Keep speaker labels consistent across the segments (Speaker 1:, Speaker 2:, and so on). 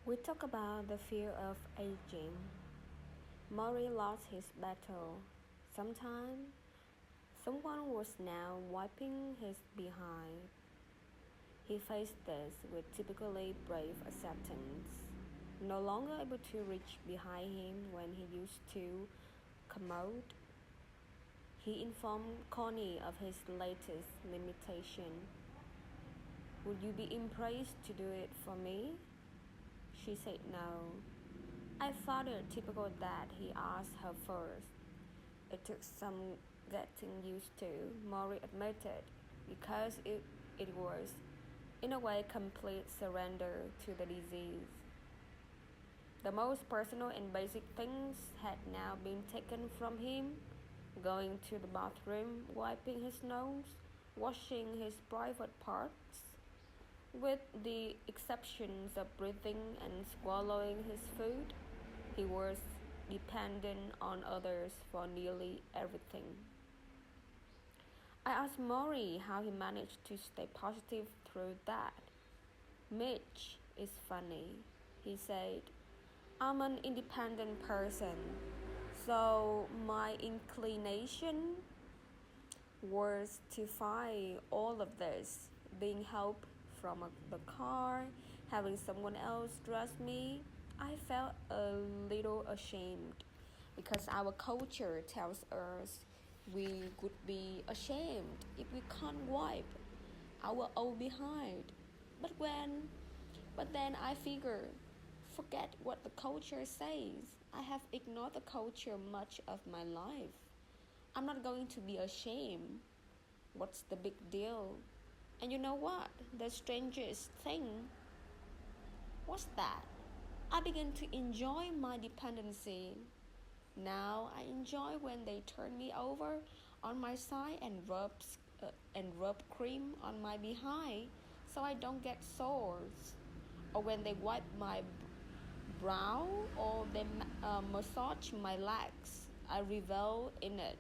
Speaker 1: We talk about the fear of aging. Morrie lost his battle. Sometimes, someone was now wiping his behind. He faced this with typically brave acceptance, no longer able to reach behind him when he used to commode. He informed Connie of his latest limitation. Would you be impressed to do it for me? She said no. I found it typical that he asked her first. It took some getting used to, Morrie admitted, because it was, in a way, complete surrender to the disease. The most personal and basic things had now been taken from him: going to the bathroom, wiping his nose, washing his private parts. With the exceptions of breathing and swallowing his food, he was dependent on others for nearly everything. I asked Morrie how he managed to stay positive through that. Mitch is funny, he said. I'm an independent person, so my inclination was to fight all of this, being helped from the car, having someone else dress me. I felt a little ashamed because our culture tells us we would be ashamed if we can't wipe our own behind. But when but then I figure, forget what the culture says. I have ignored the culture much of my life. I'm not going to be ashamed. What's the big deal? And you know what? The strangest thing was that I began to enjoy my dependency. Now I enjoy when they turn me over on my side and rub cream on my behind so I don't get sores, or when they wipe my brow or they massage my legs. I revel in it.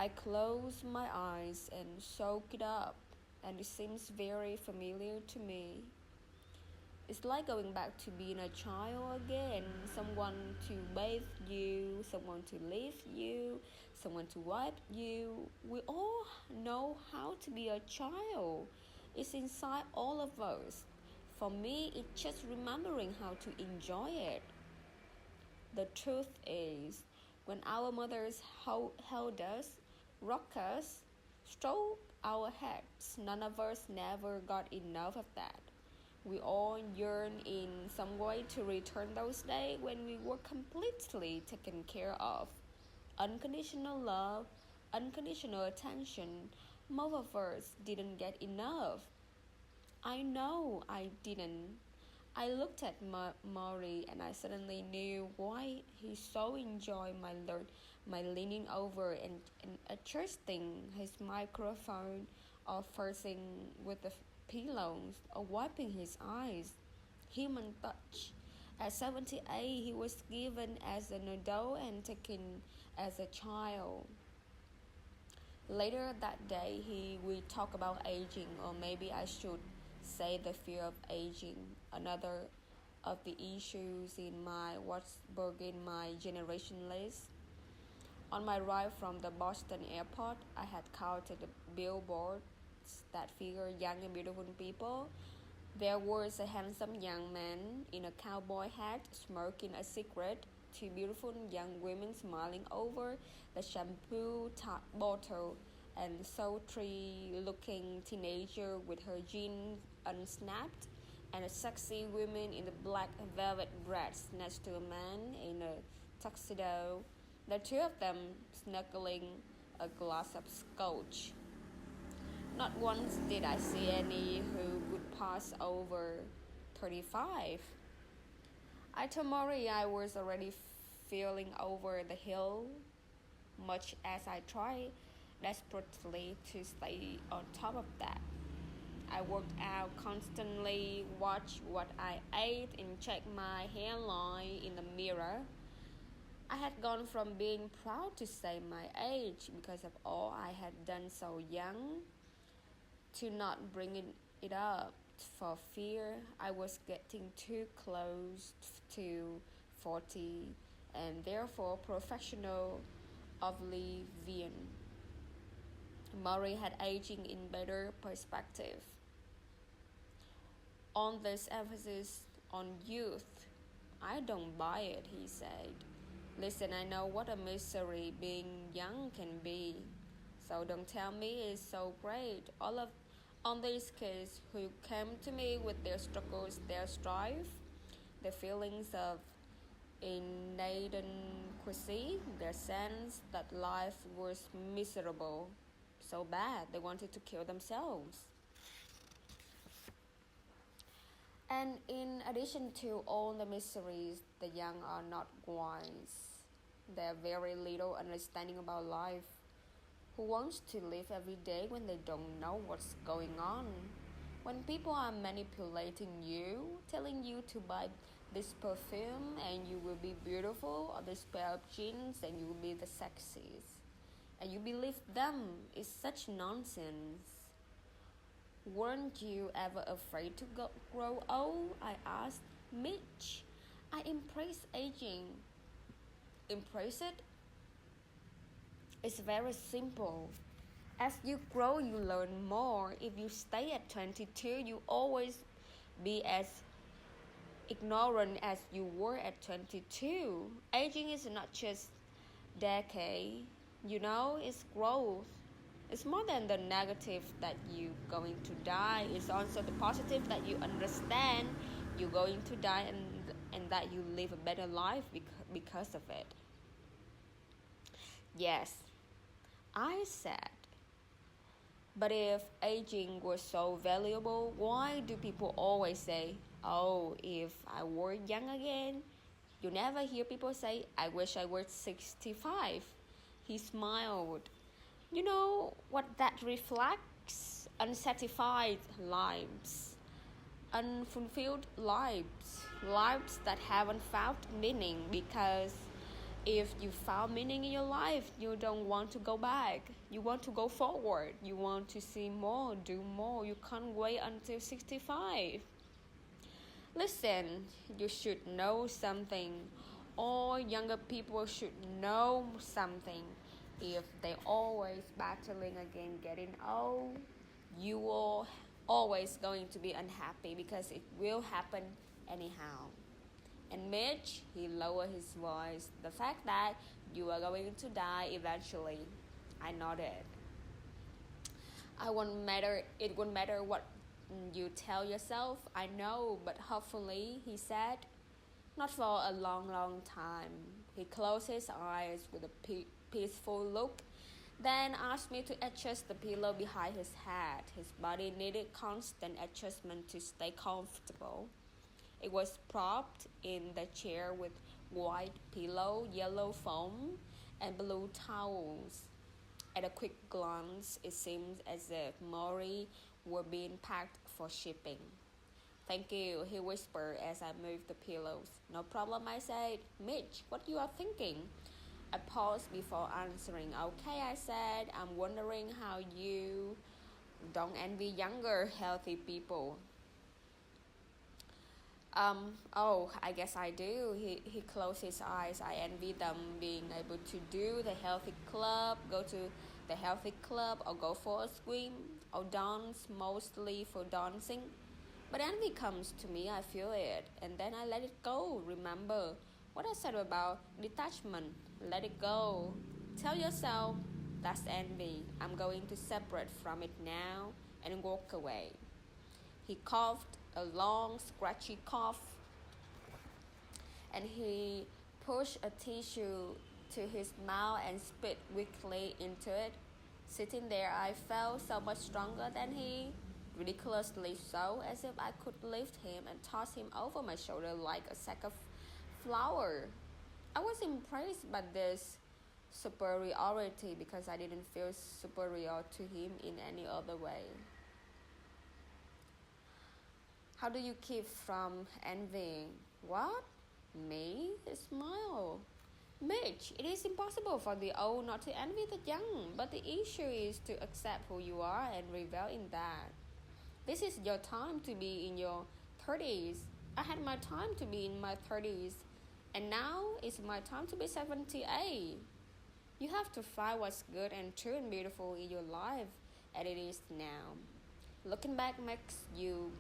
Speaker 1: I close my eyes and soak it up, and it seems very familiar to me. It's like going back to being a child again. Someone to bathe you, someone to lift you, someone to wipe you. We all know how to be a child. It's inside all of us. For me, it's just remembering how to enjoy it. The truth is, when our mothers held us, rocked us, stroked our heads, none of us never got enough of that. We all yearn in some way to return those days when we were completely taken care of. Unconditional love, unconditional attention. Most of us didn't get enough. I know I didn't. I looked at Morrie and I suddenly knew why he so enjoyed my leaning over and adjusting his microphone, or fussing with the pillows, or wiping his eyes. Human touch. At 78, he was given as an adult and taken as a child. Later that day, we talk about aging, or maybe I should say the fear of aging, another of the issues in my what's in my generation list. On my ride from the Boston airport, I had counted the billboards that figure young and beautiful people. There was a handsome young man in a cowboy hat smoking a cigarette, two beautiful young women smiling over the shampoo bottle, and sultry-looking teenager with her jeans unsnapped, and a sexy woman in a black velvet dress next to a man in a tuxedo, the two of them snuggling a glass of scotch. Not once did I see any who would pass over 35. I told Morrie I was already feeling over the hill, much as I tried desperately to stay on top of that. I worked out constantly, watched what I ate, and checked my hairline in the mirror. I had gone from being proud to say my age because of all I had done so young, to not bringing it up, for fear I was getting too close to 40 and therefore professional oblivion. Morrie had aging in better perspective. On this emphasis on youth, I don't buy it, he said. Listen, I know what a misery being young can be. So don't tell me it's so great. On these kids who came to me with their struggles, their strife, the feelings of inadequacy, their sense that life was miserable, so bad they wanted to kill themselves. And in addition to all the miseries, the young are not wise. They have very little understanding about life. Who wants to live every day when they don't know what's going on? When people are manipulating you, telling you to buy this perfume and you will be beautiful, or this pair of jeans and you will be the sexiest, and you believe them, it's such nonsense. Weren't you ever afraid to grow old? I asked. Mitch, I embrace aging. Embrace it? It's very simple. As you grow, you learn more. If you stay at 22, you always be as ignorant as you were at 22. Aging is not just decay, it's growth. It's more than the negative that you're going to die. It's also the positive that you understand you're going to die and that you live a better life because of it. Yes, I said. But if aging was so valuable, why do people always say, oh, if I were young again? You never hear people say, I wish I were 65. He smiled. You know what that reflects? Unsatisfied lives, unfulfilled lives, lives that haven't found meaning, because if you found meaning in your life, you don't want to go back. You want to go forward. You want to see more, do more. You can't wait until 65. Listen, you should know something. All younger people should know something. If they're always battling against getting old, you are always going to be unhappy because it will happen anyhow. And Mitch, he lowered his voice. The fact that you are going to die eventually. I nodded. It won't matter what you tell yourself. I know, but hopefully, he said. Not for a long, long time. He closed his eyes with a peaceful look, then asked me to adjust the pillow behind his head. His body needed constant adjustment to stay comfortable. It was propped in the chair with white pillow, yellow foam, and blue towels. At a quick glance, it seemed as if Morrie were being packed for shipping. Thank you, he whispered as I moved the pillows. No problem, I said. Mitch, what you are thinking? I paused before answering. Okay, I said, I'm wondering how you don't envy younger, healthy people. I guess I do. He closed his eyes. I envy them being able to do the healthy club, go to the healthy club, or go for a swim, or dance, mostly for dancing. But envy comes to me, I feel it, and then I let it go. Remember what I said about detachment. Let it go. Tell yourself, that's envy. I'm going to separate from it now and walk away. He coughed, a long, scratchy cough, and he pushed a tissue to his mouth and spit weakly into it. Sitting there, I felt so much stronger than he, ridiculously so, as if I could lift him and toss him over my shoulder like a sack of flour. I was impressed by this superiority because I didn't feel superior to him in any other way. How do you keep from envying? What? Me? He smiled. Mitch, it is impossible for the old not to envy the young, but the issue is to accept who you are and revel in that. This is your time to be in your 30s. I had my time to be in my 30s. And now it's my time to be 78. You have to find what's good and true and beautiful in your life as it is now. Looking back makes you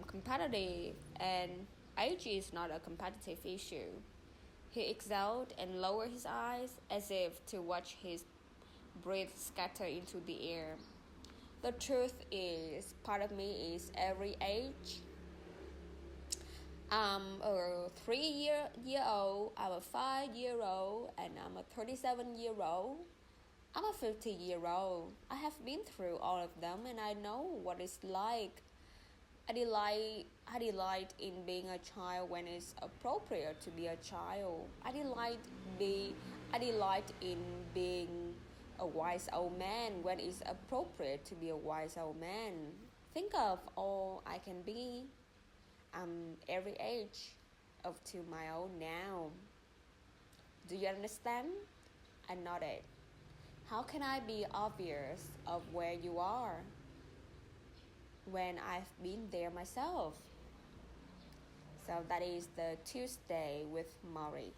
Speaker 1: competitive, and age is not a competitive issue. He exhaled and lowered his eyes as if to watch his breath scatter into the air. The truth is, part of me is every age. I'm a 3-year old, I'm a 5-year-old, and I'm a 37-year-old. I'm a 50-year-old. I have been through all of them, and I know what it's like. I delight in being a child when it's appropriate to be a child. I delight in being a wise old man when it's appropriate to be a wise old man. Think of all I can be. I'm every age up to my own now. Do you understand? I nodded. How can I be obvious of where you are when I've been there myself? So that is the Tuesday with Morrie.